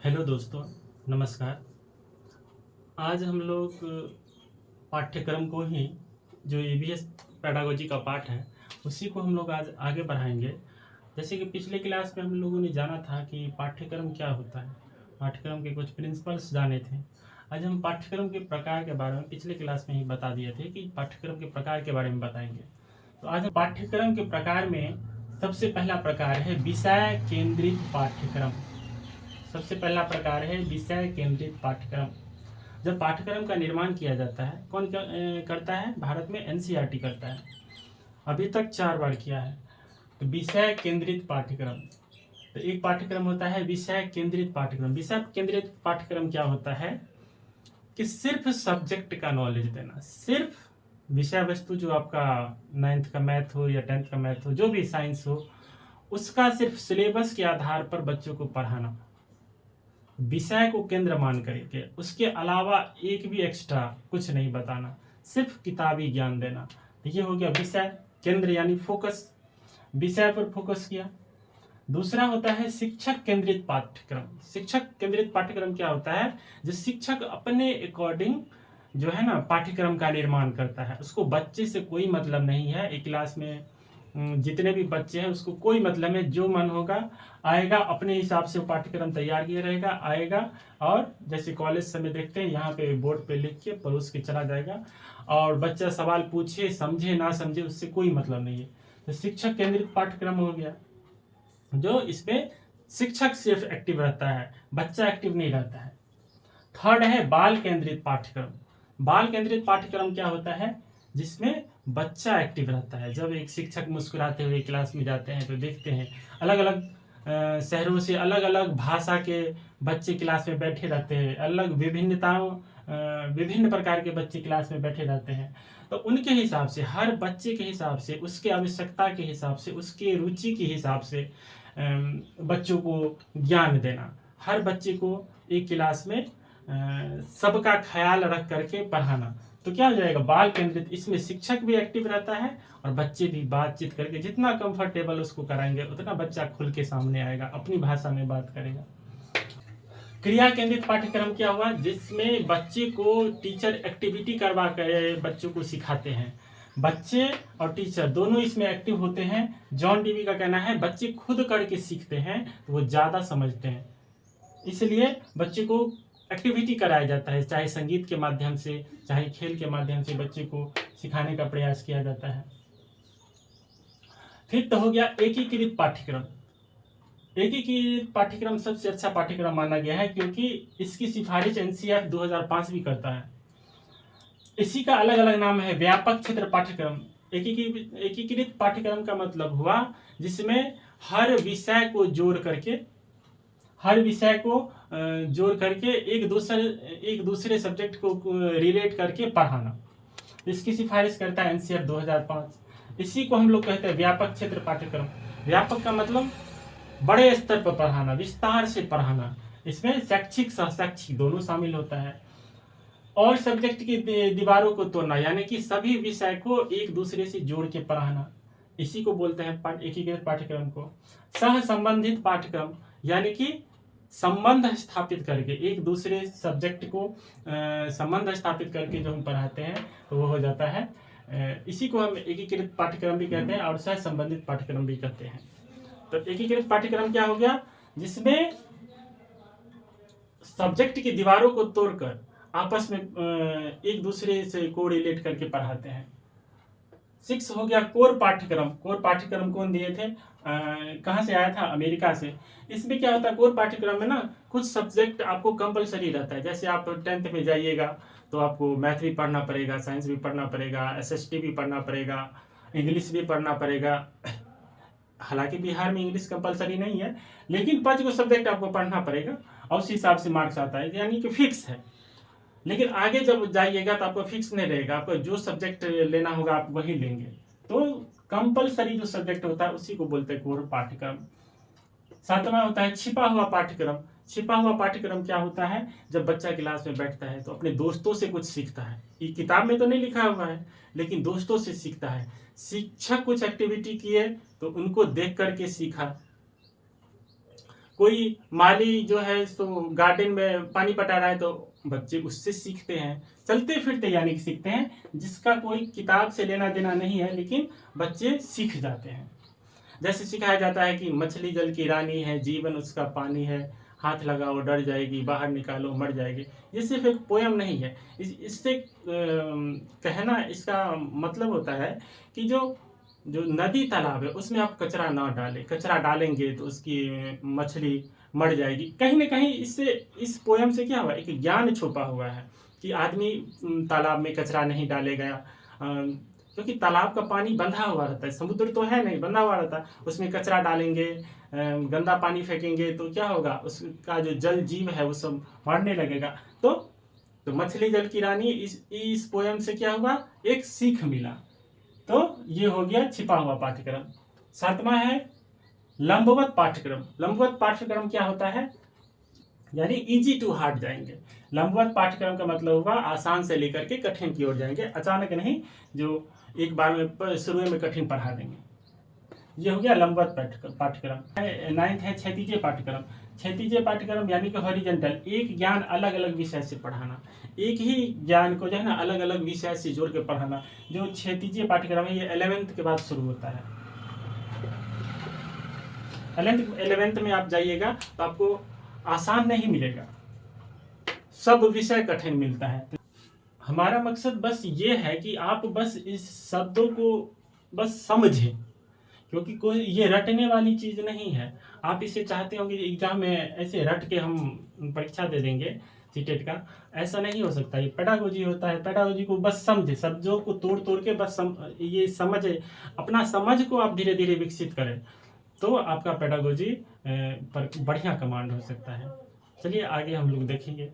Hello दोस्तों, नमस्कार। आज हम लोग पाठ्यक्रम को ही जो ईवीएस पेडागोजी का पाठ है उसी को हम लोग आज आगे बढ़ाएंगे। जैसे कि पिछले क्लास में हम लोगों ने जाना था कि पाठ्यक्रम क्या होता है, पाठ्यक्रम के कुछ प्रिंसिपल्स जाने थे। आज हम पाठ्यक्रम के प्रकार के बारे में पिछले क्लास में ही बता दिए थे कि पाठ्यक्रम के प्रकार के बारे में बताएंगे। तो आज हम पाठ्यक्रम के प्रकार में सबसे पहला प्रकार है विषय केंद्रित पाठ्यक्रम। सबसे पहला प्रकार है विषय केंद्रित पाठ्यक्रम। जब पाठ्यक्रम का निर्माण किया जाता है, कौन करता है? भारत में एनसीईआरटी करता है। अभी तक 4 बार किया है। तो विषय केंद्रित पाठ्यक्रम, तो एक पाठ्यक्रम होता है विषय केंद्रित पाठ्यक्रम। विषय केंद्रित पाठ्यक्रम क्या होता है कि सिर्फ सब्जेक्ट का नॉलेज देना, सिर्फ विषय वस्तु जो आपका 9th का मैथ हो या 10th का मैथ हो, जो भी साइंस हो, उसका सिर्फ सिलेबस के आधार पर बच्चों को पढ़ाना, विषय को केंद्र मान करके, उसके अलावा एक भी एक्स्ट्रा कुछ नहीं बताना, सिर्फ किताबी ज्ञान देना। तो ये हो गया विषय केंद्र यानी फोकस, विषय पर फोकस किया। दूसरा होता है शिक्षक केंद्रित पाठ्यक्रम। शिक्षक केंद्रित पाठ्यक्रम क्या होता है? जो शिक्षक अपने अकॉर्डिंग जो है ना पाठ्यक्रम का निर्माण करता है, उसको बच्चे से कोई मतलब नहीं है। एक क्लास में जितने भी बच्चे हैं उसको कोई मतलब है, जो मन होगा आएगा, अपने हिसाब से पाठ्यक्रम तैयार किया रहेगा, आएगा और जैसे कॉलेज समय देखते हैं यहाँ पे बोर्ड पे लिख के परोस के चला जाएगा, और बच्चा सवाल पूछे समझे ना समझे उससे कोई मतलब नहीं है। तो शिक्षक केंद्रित पाठ्यक्रम हो गया, जो इसमें शिक्षक सिर्फ एक्टिव रहता है, बच्चा एक्टिव नहीं रहता है। थर्ड है बाल केंद्रित पाठ्यक्रम। बाल केंद्रित पाठ्यक्रम क्या होता है? जिसमें बच्चा एक्टिव रहता है। जब एक शिक्षक मुस्कुराते हुए क्लास में जाते हैं तो देखते हैं अलग अलग शहरों से अलग अलग भाषा के बच्चे क्लास में बैठे रहते हैं, अलग विभिन्न प्रकार के बच्चे क्लास में बैठे रहते हैं। तो उनके हिसाब से, हर बच्चे के हिसाब से, उसके आवश्यकता के हिसाब से, उसके रुचि के हिसाब से बच्चों को ज्ञान देना, हर बच्चे को एक क्लास में सबका ख्याल रख करके पढ़ाना। तो क्या हो जाएगा? बाल केंद्रित। इसमें शिक्षक भी एक्टिव रहता है और बच्चे भी बातचीत करके जितना कंफर्टेबल उसको कराएंगे उतना बच्चा खुल के सामने आएगा, अपनी भाषा में बात करेगा। क्रिया केंद्रित पाठ्यक्रम क्या हुआ? जिसमें बच्चे को टीचर एक्टिविटी करवा कर बच्चों को सिखाते हैं। बच्चे और टीचर दोनों इसमें एक्टिव होते हैं। जॉन डीवी का कहना है बच्चे खुद करके सीखते हैं तो वो ज़्यादा समझते हैं, इसलिए बच्चे को एक्टिविटी कराया जाता है, चाहे संगीत के माध्यम से, चाहे खेल के माध्यम से बच्चे को सिखाने का प्रयास किया जाता है। फिर तो हो गया एकीकृत पाठ्यक्रम। एकीकृत पाठ्यक्रम सबसे अच्छा पाठ्यक्रम माना गया है क्योंकि इसकी सिफारिश एनसीईआरटी 2005 भी करता है। इसी का अलग अलग नाम है व्यापक क्षेत्र पाठ्यक्रम। एकीकृत पाठ्यक्रम का मतलब हुआ जिसमें हर विषय को जोड़ करके, एक दूसरे सब्जेक्ट को रिलेट करके पढ़ाना। इसकी सिफारिश करता है एनसीईआरटी 2005। इसी को हम लोग कहते हैं व्यापक क्षेत्र पाठ्यक्रम। व्यापक का मतलब बड़े स्तर पर पढ़ाना, विस्तार से पढ़ाना। इसमें शैक्षिक सहशैक्षिक दोनों शामिल होता है। और सब्जेक्ट की दीवारों को तोड़ना, यानी कि सभी विषय को एक दूसरे से जोड़ के पढ़ाना, इसी को बोलते हैं एकीकृत पाठ्यक्रम को। सह संबंधित पाठ्यक्रम, यानी कि संबंध स्थापित करके, एक दूसरे सब्जेक्ट को संबंध स्थापित करके जो हम पढ़ाते हैं तो वो हो जाता है, इसी को हम एकीकृत पाठ्यक्रम भी कहते हैं और सह संबंधित पाठ्यक्रम भी कहते हैं। तो एकीकृत पाठ्यक्रम क्या हो गया? जिसमें सब्जेक्ट की दीवारों को तोड़कर आपस में एक दूसरे से को रिलेट करके पढ़ाते हैं। 6 हो गया कोर पाठ्यक्रम। कोर पाठ्यक्रम कौन दिए थे? कहाँ से आया था? अमेरिका से। इसमें क्या होता है कोर पाठ्यक्रम में ना, कुछ सब्जेक्ट आपको कंपलसरी रहता है। जैसे आप 10th में जाइएगा तो आपको मैथ भी पढ़ना पड़ेगा, साइंस भी पढ़ना पड़ेगा, एसएसटी भी पढ़ना पड़ेगा, इंग्लिश भी पढ़ना पड़ेगा। हालांकि बिहार में इंग्लिश कंपलसरी नहीं है, लेकिन 5 को सब्जेक्ट आपको पढ़ना पड़ेगा और उस हिसाब से मार्क्स आता है, यानी कि फिक्स है। लेकिन आगे जब जाइएगा तो आपको फिक्स नहीं रहेगा, आपको जो सब्जेक्ट लेना होगा आप वही लेंगे। तो कंपलसरी जो सब्जेक्ट होता है उसी को बोलते हैं कोर पाठ्यक्रम। 7वां होता है छिपा हुआ पाठ्यक्रम। छिपा हुआ पाठ्यक्रम क्या होता है? जब बच्चा क्लास में बैठता है तो अपने दोस्तों से कुछ सीखता है। ये किताब में तो नहीं लिखा हुआ है, लेकिन दोस्तों से सीखता है। शिक्षक कुछ एक्टिविटी किए तो उनको देख करके सीखा, कोई माली जो है सो गार्डन में पानी पटा रहा है तो बच्चे उससे सीखते हैं, चलते फिरते यानी कि सीखते हैं, जिसका कोई किताब से लेना देना नहीं है, लेकिन बच्चे सीख जाते हैं। जैसे सिखाया जाता है कि मछली जल की रानी है, जीवन उसका पानी है, हाथ लगाओ डर जाएगी, बाहर निकालो मर जाएगी। ये सिर्फ एक पोयम नहीं है, इससे कहना इसका मतलब होता है कि जो जो नदी तालाब है उसमें आप कचरा ना डालें, कचरा डालेंगे तो उसकी मछली मर जाएगी। कहीं ना कहीं इससे, इस पोयम से क्या हुआ, एक ज्ञान छुपा हुआ है कि आदमी तालाब में कचरा नहीं डालेगा, क्योंकि तालाब का पानी बंधा हुआ रहता है, समुद्र तो है नहीं, बंधा हुआ रहता है, उसमें कचरा डालेंगे, गंदा पानी फेंकेंगे तो क्या होगा, उसका जो जल जीव है वो सब मरने लगेगा। तो मछली जल की रानी, इस पोयम से क्या हुआ, एक सीख मिला। तो ये हो गया छिपा हुआ पाठ्यक्रम। सातवां है लंबवत पाठ्यक्रम। लंबवत पाठ्यक्रम क्या होता है, यानी इजी टू हार्ड जाएंगे। लंबवत पाठ्यक्रम का मतलब होगा आसान से लेकर के कठिन की ओर जाएंगे, अचानक नहीं, जो एक बार में शुरू में कठिन पढ़ा देंगे। ये हो गया लंबवत पाठ्यक्रम। 9th है क्षैतिज पाठ्यक्रम। क्षैतिज पाठ्यक्रम यानी कि हॉरिजॉन्टल, एक ज्ञान अलग अलग विषय से पढ़ाना, एक ही ज्ञान को जो है ना अलग अलग विषय से जोड़ के पढ़ाना। जो क्षैतिज पाठ्यक्रम है ये 11th के बाद शुरू होता है। 11th में आप जाइएगा तो आपको आसान नहीं मिलेगा, सब विषय कठिन मिलता है। हमारा मकसद बस ये है कि आप बस इस शब्दों को बस समझें, क्योंकि कोई ये रटने वाली चीज नहीं है। आप इसे चाहते होंगे एग्जाम में ऐसे रट के हम परीक्षा दे देंगे सीटेट का, ऐसा नहीं हो सकता। ये पेडागोजी होता है, पेडागोजी को बस समझे, शब्दों को तोड़ तोड़ के बस ये समझे, अपना समझ को आप धीरे धीरे विकसित करें तो आपका पेडागोजी पर बढ़िया कमांड हो सकता है। चलिए आगे हम लोग देखेंगे।